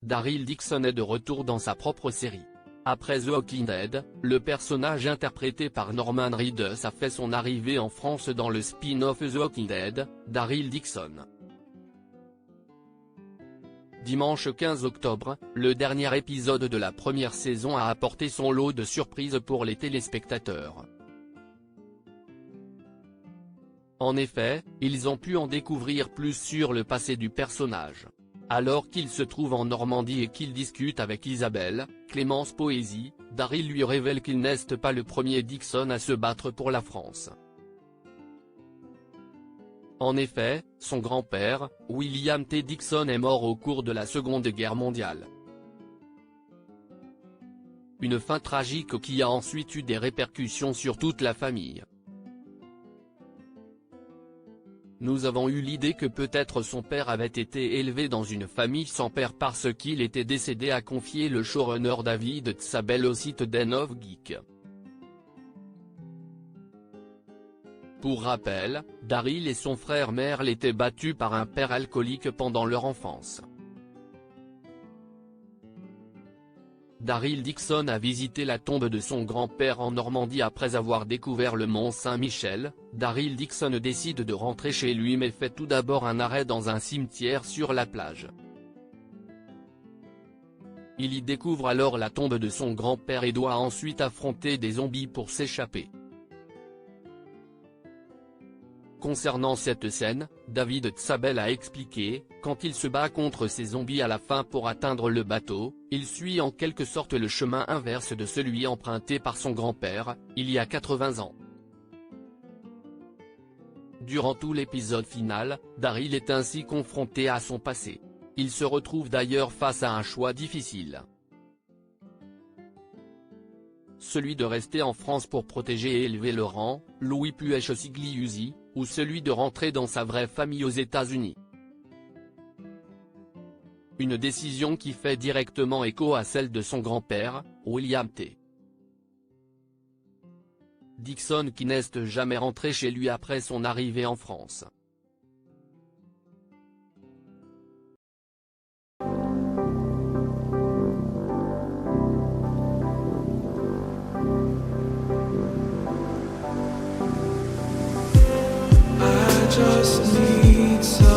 Daryl Dixon est de retour dans sa propre série. Après The Walking Dead, le personnage interprété par Norman Reedus a fait son arrivée en France dans le spin-off The Walking Dead, Daryl Dixon. Dimanche 15 octobre, le dernier épisode de la première saison a apporté son lot de surprises pour les téléspectateurs. En effet, ils ont pu en découvrir plus sur le passé du personnage. Alors qu'il se trouve en Normandie et qu'il discute avec Isabelle, Clémence Poésy, Daryl lui révèle qu'il n'est pas le premier Dixon à se battre pour la France. En effet, son grand-père, William T. Dixon est mort au cours de la Seconde Guerre mondiale. Une fin tragique qui a ensuite eu des répercussions sur toute la famille. Nous avons eu l'idée que peut-être son père avait été élevé dans une famille sans père parce qu'il était décédé, a confié le showrunner David Tzabel au site Den of Geek. Pour rappel, Daryl et son frère Merle étaient battus par un père alcoolique pendant leur enfance. Daryl Dixon a visité la tombe de son grand-père en Normandie après avoir découvert le mont Saint-Michel. Daryl Dixon décide de rentrer chez lui mais fait tout d'abord un arrêt dans un cimetière sur la plage. Il y découvre alors la tombe de son grand-père et doit ensuite affronter des zombies pour s'échapper. Concernant cette scène, David Tzabel a expliqué, quand il se bat contre ces zombies à la fin pour atteindre le bateau, il suit en quelque sorte le chemin inverse de celui emprunté par son grand-père, il y a 80 ans. Durant tout l'épisode final, Daryl est ainsi confronté à son passé. Il se retrouve d'ailleurs face à un choix difficile. Celui de rester en France pour protéger et élever Laurent, Louis Puech-Sigliusi, ou celui de rentrer dans sa vraie famille aux États-Unis. Une décision qui fait directement écho à celle de son grand-père, William T. Dixon qui n'est jamais rentré chez lui après son arrivée en France. Just need some